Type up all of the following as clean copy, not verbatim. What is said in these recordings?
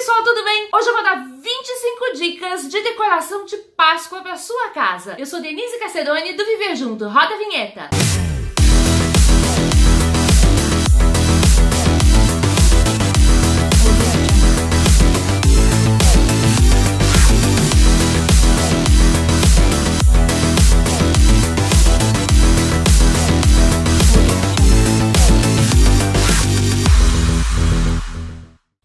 pessoal, tudo bem? Hoje eu vou dar 25 dicas de decoração de Páscoa para sua casa. Eu sou Denise Cacerone do Viver Junto. Roda a vinheta!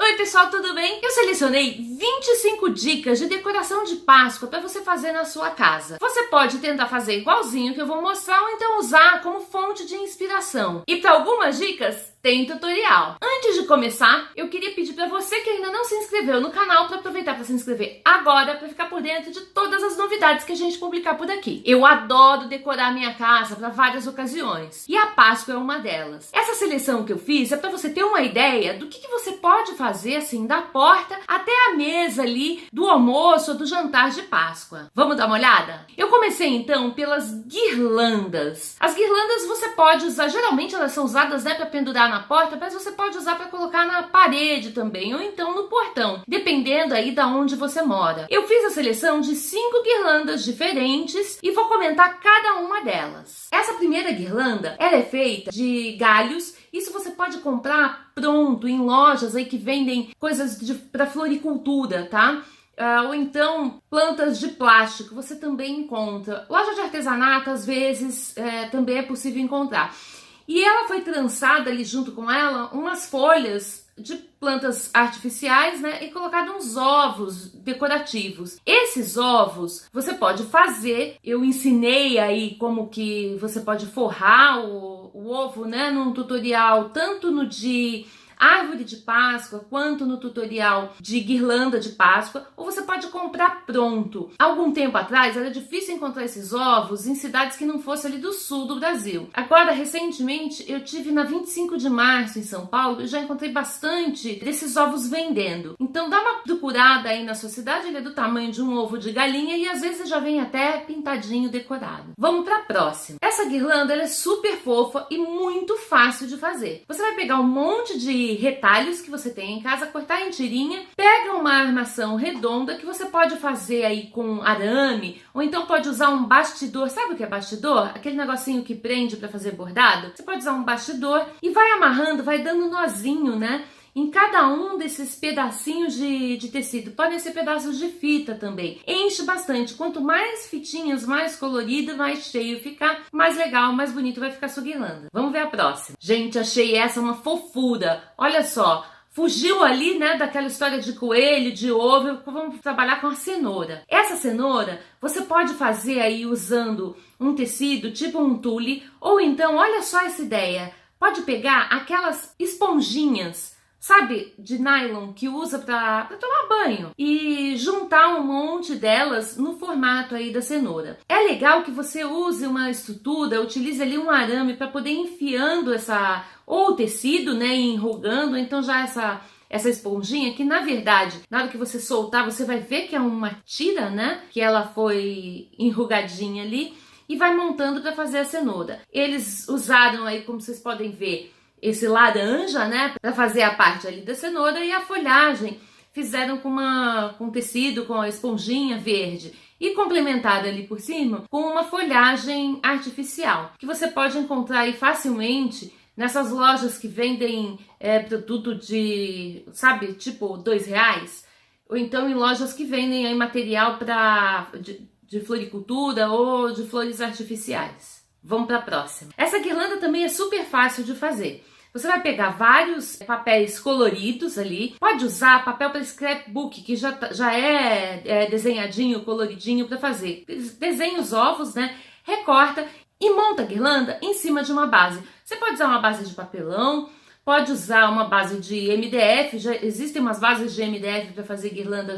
Oi pessoal, tudo bem? Eu selecionei 25 dicas de decoração de Páscoa para você fazer na sua casa. Você pode tentar fazer igualzinho que eu vou mostrar ou então usar como fonte de inspiração. E para algumas dicas, tem tutorial. Antes de começar, eu queria pedir para você que ainda não se inscreveu no canal para aproveitar para se inscrever agora para ficar por dentro de todas as novidades que a gente publicar por aqui. Eu adoro decorar minha casa para várias ocasiões e a Páscoa é uma delas. Essa seleção que eu fiz é para você ter uma ideia do que você pode fazer assim da porta até a mesa ali do almoço ou do jantar de Páscoa. Vamos dar uma olhada? Eu comecei então pelas guirlandas. As guirlandas você pode usar, geralmente elas são usadas para pendurar na porta, mas você pode usar para colocar na parede também, ou então no portão, dependendo aí da onde você mora. Eu fiz a seleção de 5 guirlandas diferentes e vou comentar cada uma delas. Essa primeira guirlanda, ela é feita de galhos. Isso você pode comprar pronto em lojas aí que vendem coisas para floricultura, tá? Ou então plantas de plástico, você também encontra. Loja de artesanato, às vezes, também é possível encontrar. E ela foi trançada ali junto com ela umas folhas de plantas artificiais, né? E colocado uns ovos decorativos. Esses ovos você pode fazer. Eu ensinei aí como que você pode forrar o ovo, né? Num tutorial, tanto no de árvore de Páscoa, quanto no tutorial de guirlanda de Páscoa, ou você pode comprar pronto. Algum tempo atrás era difícil encontrar esses ovos em cidades que não fossem ali do sul do Brasil. Agora, recentemente, eu tive na 25 de março em São Paulo e já encontrei bastante desses ovos vendendo. Então dá uma procurada aí na sua cidade, ele é do tamanho de um ovo de galinha e às vezes já vem até pintadinho, decorado. Vamos para a próxima. Essa guirlanda ela é super fofa e muito fácil de fazer. Você vai pegar um monte de retalhos que você tem em casa, cortar em tirinha, pega uma armação redonda que você pode fazer aí com arame, ou então pode usar um bastidor. Sabe o que é bastidor? Aquele negocinho que prende para fazer bordado. Você pode usar um bastidor e vai amarrando, vai dando nozinho, né? Em cada um desses pedacinhos de tecido. Podem ser pedaços de fita também. Enche bastante. Quanto mais fitinhas, mais colorido, mais cheio ficar, mais legal, mais bonito vai ficar a sua guirlanda. Vamos ver a próxima. Gente, achei essa uma fofura. Olha só. Fugiu ali, né, daquela história de coelho, de ovo. Vamos trabalhar com a cenoura. Essa cenoura você pode fazer aí usando um tecido tipo um tule. Ou então, olha só essa ideia. Pode pegar aquelas esponjinhas, sabe, de nylon que usa para tomar banho e juntar um monte delas no formato aí da cenoura. É legal que você use uma estrutura, utilize ali um arame para poder ir enfiando ou o tecido, né, e enrugando, então já essa esponjinha que na verdade, na hora que você soltar, você vai ver que é uma tira, né, que ela foi enrugadinha ali e vai montando para fazer a cenoura. Eles usaram aí, como vocês podem ver, esse laranja, né, para fazer a parte ali da cenoura, e a folhagem fizeram com tecido, com a esponjinha verde e complementada ali por cima com uma folhagem artificial, que você pode encontrar aí facilmente nessas lojas que vendem produto de, sabe, tipo R$2, ou então em lojas que vendem aí material de floricultura ou de flores artificiais. Vamos para a próxima. Essa guirlanda também é super fácil de fazer. Você vai pegar vários papéis coloridos ali. Pode usar papel para scrapbook, que já é desenhadinho, coloridinho para fazer. Desenha os ovos, né? Recorta e monta a guirlanda em cima de uma base. Você pode usar uma base de papelão, pode usar uma base de MDF. Já existem umas bases de MDF para fazer guirlanda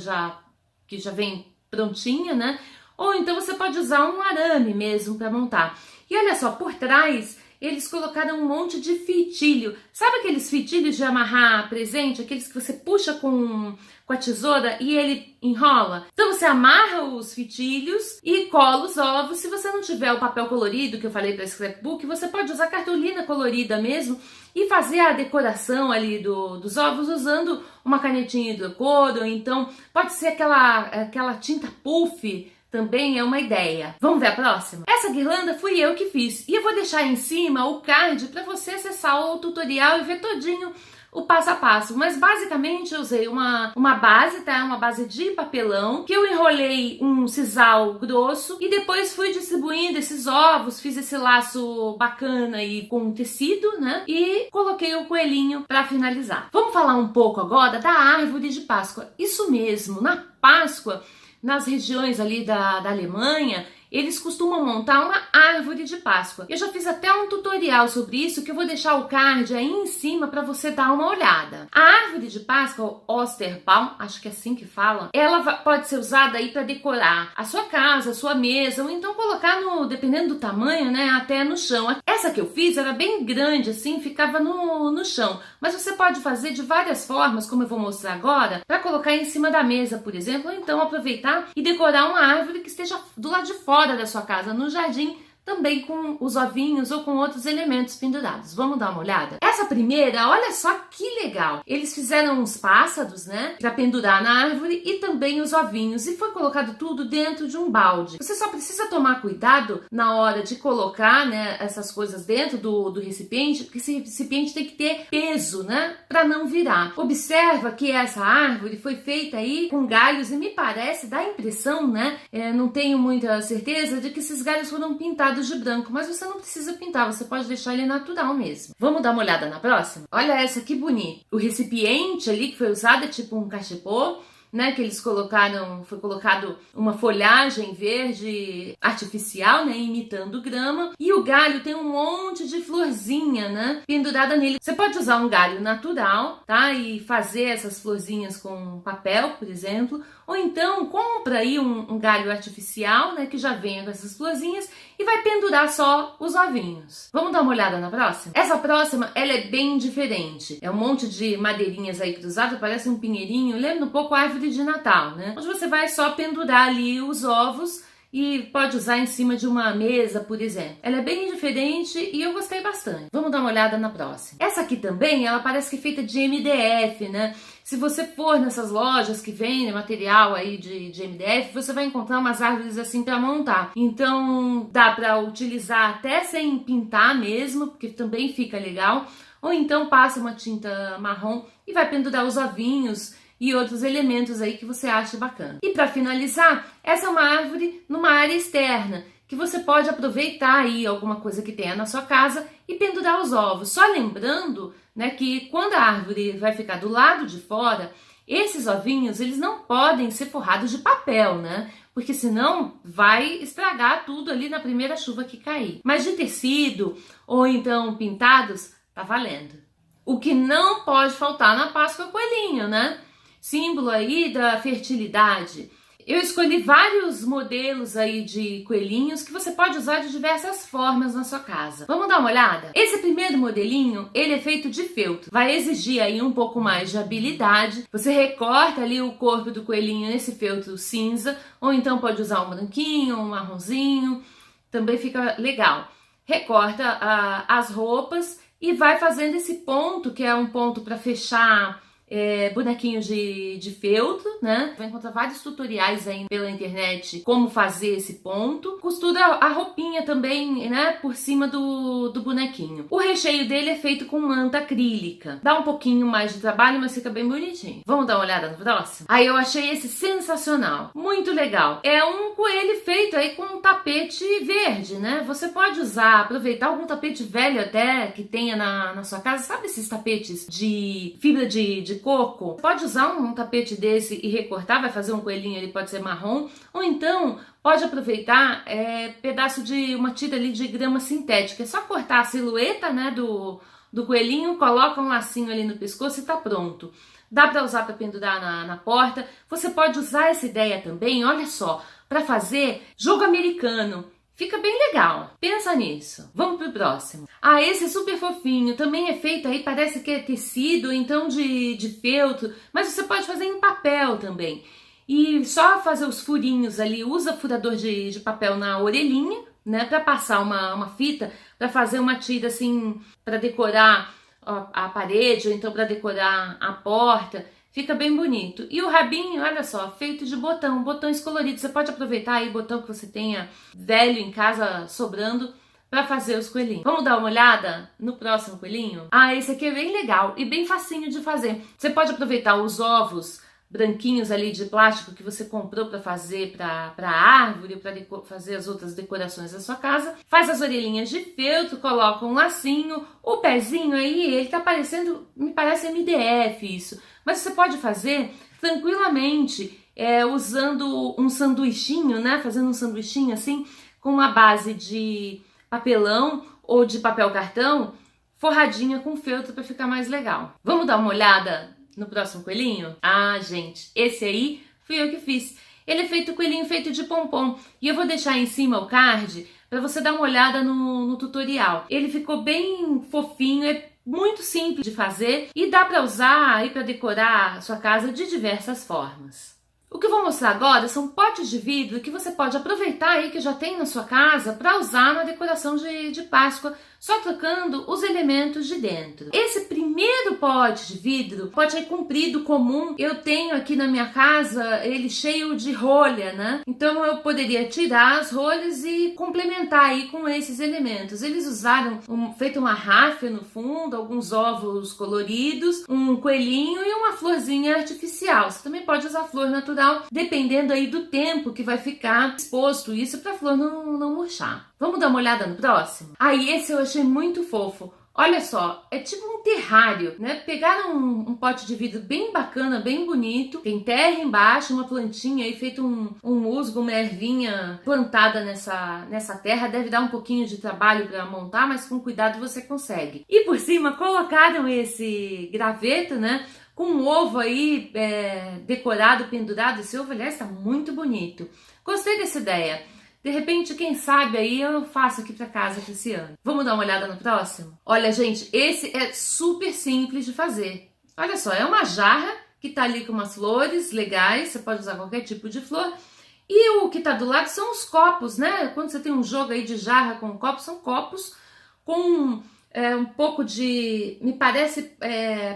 que já vem prontinha, né? Ou então você pode usar um arame mesmo para montar. E olha só, por trás eles colocaram um monte de fitilho. Sabe aqueles fitilhos de amarrar presente? Aqueles que você puxa com a tesoura e ele enrola? Então você amarra os fitilhos e cola os ovos. Se você não tiver o papel colorido que eu falei para scrapbook, você pode usar cartolina colorida mesmo e fazer a decoração ali dos ovos usando uma canetinha hidrocor, ou então pode ser aquela tinta puff. Também é uma ideia. Vamos ver a próxima? Essa guirlanda fui eu que fiz. E eu vou deixar em cima o card para você acessar o tutorial e ver todinho o passo a passo. Mas basicamente eu usei uma base, tá? Uma base de papelão, que eu enrolei um sisal grosso e depois fui distribuindo esses ovos, fiz esse laço bacana aí com tecido, né? E coloquei o coelhinho para finalizar. Vamos falar um pouco agora da árvore de Páscoa. Isso mesmo, na Páscoa, nas regiões ali da Alemanha, eles costumam montar uma árvore de Páscoa. Eu já fiz até um tutorial sobre isso, que eu vou deixar o card aí em cima para você dar uma olhada. A árvore de Páscoa, Osterbaum, acho que é assim que fala, ela pode ser usada aí para decorar a sua casa, a sua mesa, ou então colocar dependendo do tamanho, né, até no chão. Essa que eu fiz era bem grande assim, ficava no chão. Mas você pode fazer de várias formas, como eu vou mostrar agora, para colocar em cima da mesa, por exemplo, ou então aproveitar e decorar uma árvore que esteja do lado de fora da sua casa, no jardim, também com os ovinhos ou com outros elementos pendurados. Vamos dar uma olhada? Essa primeira, olha só que legal! Eles fizeram uns pássaros, né, para pendurar na árvore e também os ovinhos, e foi colocado tudo dentro de um balde. Você só precisa tomar cuidado na hora de colocar, né, essas coisas dentro do recipiente, porque esse recipiente tem que ter peso, né, para não virar. Observa que essa árvore foi feita aí com galhos e me parece, dá a impressão, né, não tenho muita certeza de que esses galhos foram pintados de branco, mas você não precisa pintar, você pode deixar ele natural mesmo. Vamos dar uma olhada na próxima? Olha essa que bonita. O recipiente ali que foi usado é tipo um cachepô, né, que eles foi colocado uma folhagem verde artificial, né, imitando grama, e o galho tem um monte de florzinha, né, pendurada nele. Você pode usar um galho natural, tá, e fazer essas florzinhas com papel, por exemplo, ou então compra aí um galho artificial, né, que já venha com essas florzinhas e vai pendurar só os ovinhos. Vamos dar uma olhada na próxima? Essa próxima, ela é bem diferente. É um monte de madeirinhas aí cruzadas, parece um pinheirinho, lembra um pouco a árvore de Natal, né? Onde você vai só pendurar ali os ovos e pode usar em cima de uma mesa, por exemplo. Ela é bem diferente e eu gostei bastante. Vamos dar uma olhada na próxima. Essa aqui também, ela parece que é feita de MDF, né? Se você for nessas lojas que vendem material aí de MDF, você vai encontrar umas árvores assim para montar. Então dá para utilizar até sem pintar mesmo, porque também fica legal. Ou então passa uma tinta marrom e vai pendurar os ovinhos e outros elementos aí que você acha bacana. E para finalizar, essa é uma árvore numa área externa, que você pode aproveitar aí alguma coisa que tenha na sua casa e pendurar os ovos. Só lembrando, né, que quando a árvore vai ficar do lado de fora, esses ovinhos, eles não podem ser forrados de papel, né? Porque senão vai estragar tudo ali na primeira chuva que cair. Mas de tecido ou então pintados, tá valendo. O que não pode faltar na Páscoa é o coelhinho, né? Símbolo aí da fertilidade. Eu escolhi vários modelos aí de coelhinhos que você pode usar de diversas formas na sua casa. Vamos dar uma olhada? Esse primeiro modelinho, ele é feito de feltro. Vai exigir aí um pouco mais de habilidade. Você recorta ali o corpo do coelhinho nesse feltro cinza, ou então pode usar um branquinho, um marronzinho. Também fica legal. Recorta as roupas e vai fazendo esse ponto, que é um ponto para fechar bonequinhos de feltro, né? Vai encontrar vários tutoriais aí pela internet como fazer esse ponto. Costura a roupinha também, né? Por cima do bonequinho. O recheio dele é feito com manta acrílica. Dá um pouquinho mais de trabalho, mas fica bem bonitinho. Vamos dar uma olhada no próximo? Aí eu achei esse sensacional. Muito legal. É um coelho feito aí com um tapete verde, né? Você pode aproveitar algum tapete velho até que tenha na sua casa. Sabe esses tapetes de fibra de coco? Pode usar um tapete desse e recortar, vai fazer um coelhinho, ele pode ser marrom, ou então pode aproveitar pedaço de uma tira ali de grama sintética, é só cortar a silhueta, né, do coelhinho, coloca um lacinho ali no pescoço e tá pronto. Dá para usar para pendurar na porta. Você pode usar essa ideia também, olha só, para fazer jogo americano. Fica bem legal. Pensa nisso. Vamos pro próximo. Ah, esse é super fofinho. Também é feito aí, parece que é tecido, então de feltro. Mas você pode fazer em papel também. E só fazer os furinhos ali. Usa furador de papel na orelhinha, né? Pra passar uma fita, pra fazer uma tira assim, pra decorar a parede, ou então pra decorar a porta. Fica bem bonito. E o rabinho, olha só, feito de botões coloridos. Você pode aproveitar aí botão que você tenha velho em casa sobrando para fazer os coelhinhos. Vamos dar uma olhada no próximo coelhinho? Ah, esse aqui é bem legal e bem facinho de fazer. Você pode aproveitar os ovos branquinhos ali de plástico que você comprou para fazer para a árvore, para fazer as outras decorações da sua casa. Faz as orelhinhas de feltro, coloca um lacinho, o pezinho aí, ele tá parecendo, me parece MDF isso, mas você pode fazer tranquilamente usando um sanduichinho, né? Fazendo um sanduichinho assim, com uma base de papelão ou de papel cartão, forradinha com feltro para ficar mais legal. Vamos dar uma olhada no próximo coelhinho? Ah, gente, esse aí fui eu que fiz. Ele é feito coelhinho feito de pompom. E eu vou deixar em cima o card para você dar uma olhada no tutorial. Ele ficou bem fofinho, é muito simples de fazer e dá para usar aí para decorar a sua casa de diversas formas. O que eu vou mostrar agora são potes de vidro que você pode aproveitar aí que já tem na sua casa para usar na decoração de Páscoa, só trocando os elementos de dentro. Esse primeiro pote de vidro, pote aí comprido, comum, eu tenho aqui na minha casa ele cheio de rolha, né? Então eu poderia tirar as rolhas e complementar aí com esses elementos. Eles usaram feito uma ráfia no fundo, alguns ovos coloridos, um coelhinho e uma florzinha artificial. Você também pode usar flor natural, dependendo aí do tempo que vai ficar exposto isso para a flor não murchar. Vamos dar uma olhada no próximo? Aí esse eu achei muito fofo. Olha só, é tipo um terrário, né? Pegaram um pote de vidro bem bacana, bem bonito. Tem terra embaixo, uma plantinha aí, feito um musgo, uma ervinha plantada nessa terra. Deve dar um pouquinho de trabalho para montar, mas com cuidado você consegue. E por cima colocaram esse graveto, né? Com um ovo aí decorado, pendurado. Esse ovo, aliás, está muito bonito. Gostei dessa ideia. De repente, quem sabe aí eu faço aqui pra casa esse ano. Vamos dar uma olhada no próximo? Olha, gente, esse é super simples de fazer. Olha só, é uma jarra que tá ali com umas flores legais. Você pode usar qualquer tipo de flor. E o que tá do lado são os copos, né? Quando você tem um jogo aí de jarra com copos, são copos com um pouco de, me parece,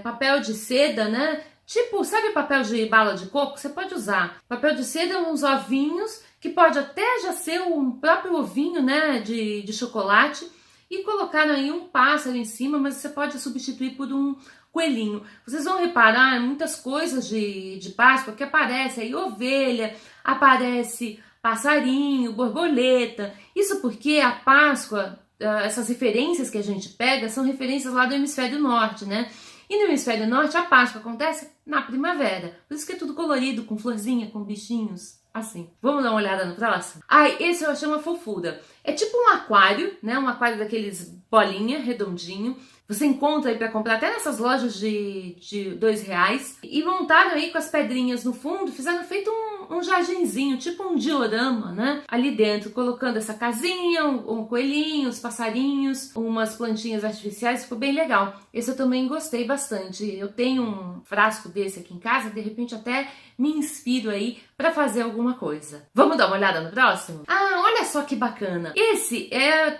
papel de seda, né? Tipo, sabe papel de bala de coco? Você pode usar papel de seda, uns ovinhos, que pode até já ser um próprio ovinho, né, de chocolate, e colocar aí um pássaro em cima, mas você pode substituir por um coelhinho. Vocês vão reparar muitas coisas de Páscoa que aparece aí ovelha, aparece passarinho, borboleta. Isso porque a Páscoa, essas referências que a gente pega são referências lá do hemisfério norte, né? E no hemisfério norte a Páscoa acontece na primavera. Por isso que é tudo colorido, com florzinha, com bichinhos, assim. Vamos dar uma olhada no próximo? Ai, esse eu achei uma fofura. É tipo um aquário, né? Um aquário daqueles bolinha, redondinho. Você encontra aí para comprar até nessas lojas de R$2. E montaram aí com as pedrinhas no fundo, fizeram feito um jardinzinho, tipo um diorama, né? Ali dentro, colocando essa casinha, um coelhinho, os passarinhos, umas plantinhas artificiais, ficou bem legal. Esse eu também gostei bastante. Eu tenho um frasco desse aqui em casa, de repente até me inspiro aí para fazer alguma coisa. Vamos dar uma olhada no próximo? Ah, olha só que bacana. Esse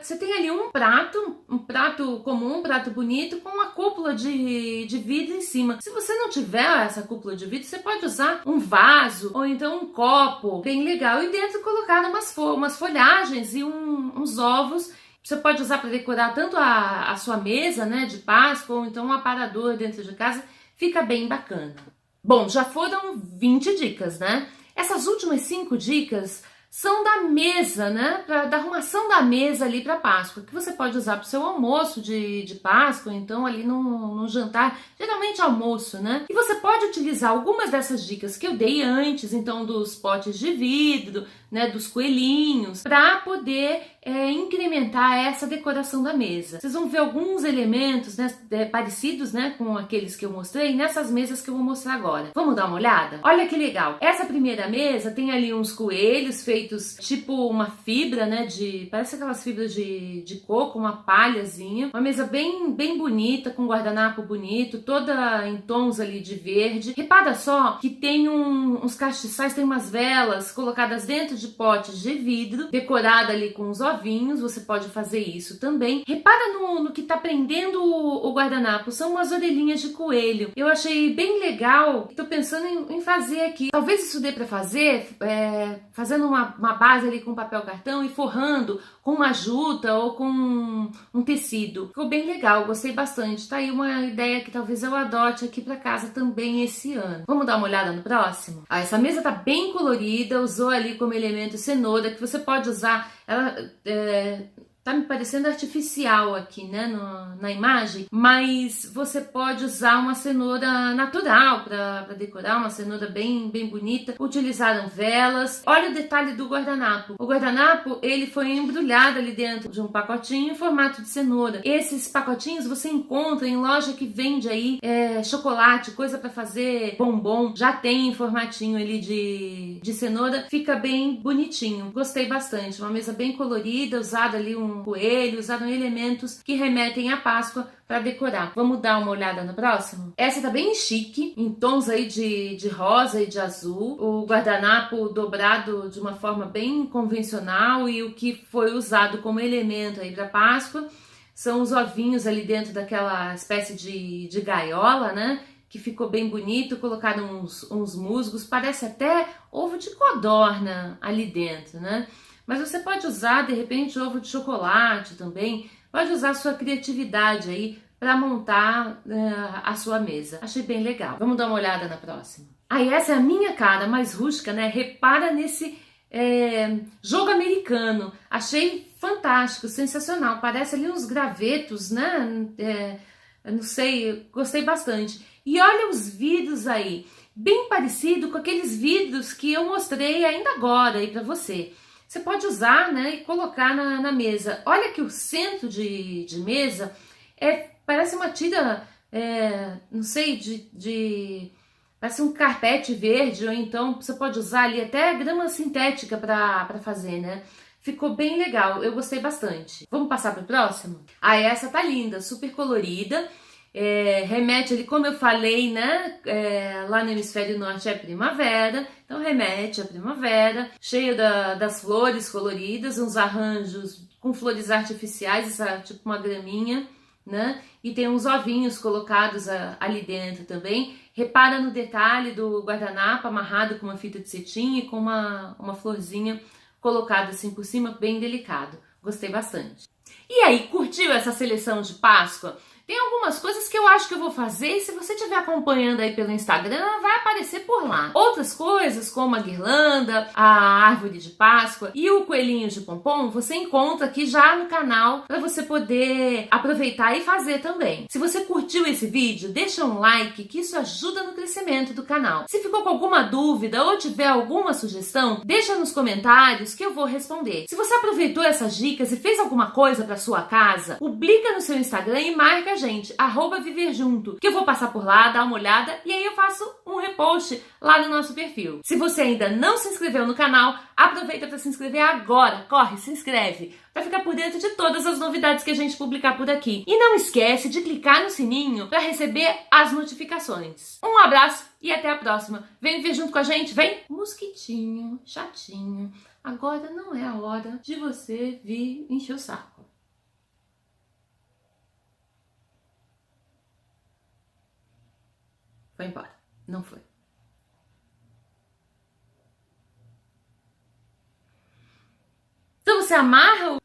você tem ali um prato comum, um prato bonito, com uma cúpula de vidro em cima. Se você não tiver essa cúpula de vidro, você pode usar um vaso ou então um copo bem legal. E dentro colocar umas folhagens e uns ovos. Você pode usar para decorar tanto a sua mesa, né, de Páscoa, ou então um aparador dentro de casa. Fica bem bacana. Bom, já foram 20 dicas, né? Essas últimas 5 dicas são da mesa, né? Da arrumação da mesa ali para Páscoa, que você pode usar para o seu almoço de Páscoa, então ali no jantar, geralmente almoço, né? E você pode utilizar algumas dessas dicas que eu dei antes, então dos potes de vidro, né, dos coelhinhos, para poder incrementar essa decoração da mesa. Vocês vão ver alguns elementos, né, parecidos, né, com aqueles que eu mostrei nessas mesas que eu vou mostrar agora. Vamos dar uma olhada? Olha que legal! Essa primeira mesa tem ali uns coelhos feitos feitos tipo uma fibra, né, parece aquelas fibras de coco, uma palhazinha. Uma mesa bem bonita, com guardanapo bonito, toda em tons ali de verde. Repara só que tem uns castiçais, tem umas velas colocadas dentro de potes de vidro, decorada ali com os ovinhos, você pode fazer isso também. Repara no que tá prendendo o guardanapo, são umas orelhinhas de coelho. Eu achei bem legal, tô pensando em fazer aqui. Talvez isso dê pra fazer, fazendo uma base ali com papel cartão e forrando com uma juta ou com um tecido. Ficou bem legal, gostei bastante. Tá aí uma ideia que talvez eu adote aqui pra casa também esse ano. Vamos dar uma olhada no próximo? Essa mesa tá bem colorida, usou ali como elemento cenoura, que você pode usar, ela tá me parecendo artificial aqui, né, na imagem, mas você pode usar uma cenoura natural para decorar, uma cenoura bem bonita. Utilizaram velas. Olha o detalhe do guardanapo. O guardanapo, ele foi embrulhado ali dentro de um pacotinho em formato de cenoura. Esses pacotinhos você encontra em loja que vende aí chocolate, coisa para fazer bombom. Já tem em formatinho ali de cenoura. Fica bem bonitinho. Gostei bastante. Uma mesa bem colorida, usada ali um coelho, usaram elementos que remetem à Páscoa para decorar. Vamos dar uma olhada no próximo? Essa tá bem chique, em tons aí de rosa e de azul. O guardanapo dobrado de uma forma bem convencional, e o que foi usado como elemento aí para Páscoa são os ovinhos ali dentro daquela espécie de gaiola, né? Que ficou bem bonito, colocaram uns musgos, parece até ovo de codorna ali dentro, né? Mas você pode usar, de repente, ovo de chocolate também. Pode usar a sua criatividade aí para montar a sua mesa. Achei bem legal. Vamos dar uma olhada na próxima. Aí essa é a minha cara, mais rústica, né? Repara nesse jogo americano. Achei fantástico, sensacional. Parece ali uns gravetos, né? Não sei, gostei bastante. E olha os vidros aí. Bem parecido com aqueles vidros que eu mostrei ainda agora aí para você. Você pode usar, né, e colocar na mesa. Olha que o centro de mesa parece uma tira, não sei, parece um carpete verde, ou então você pode usar ali até grama sintética para fazer, né? Ficou bem legal, eu gostei bastante. Vamos passar para o próximo? Essa tá linda, super colorida. Remete ali, como eu falei, né, lá no hemisfério norte é primavera, então remete à primavera, cheio das flores coloridas, uns arranjos com flores artificiais, tipo uma graminha, né, e tem uns ovinhos colocados ali dentro também. Repara no detalhe do guardanapo amarrado com uma fita de cetim e com uma florzinha colocada assim por cima, bem delicado. Gostei bastante. E aí, curtiu essa seleção de Páscoa? Tem algumas coisas que eu acho que eu vou fazer, e se você estiver acompanhando aí pelo Instagram, vai aparecer por lá. Outras coisas, como a guirlanda, a árvore de Páscoa e o coelhinho de pompom, você encontra aqui já no canal para você poder aproveitar e fazer também. Se você curtiu esse vídeo, deixa um like, que isso ajuda no crescimento do canal. Se ficou com alguma dúvida ou tiver alguma sugestão, deixa nos comentários que eu vou responder. Se você aproveitou essas dicas e fez alguma coisa para sua casa, publica no seu Instagram e marca a gente, @viverjunto, que eu vou passar por lá, dar uma olhada e aí eu faço um repost lá no nosso perfil. Se você ainda não se inscreveu no canal, aproveita para se inscrever agora, corre, se inscreve, para ficar por dentro de todas as novidades que a gente publicar por aqui. E não esquece de clicar no sininho para receber as notificações. Um abraço e até a próxima. Vem viver junto com a gente, vem! Mosquitinho, chatinho, agora não é a hora de você vir encher o saco. Foi embora. Não foi. Então você amarra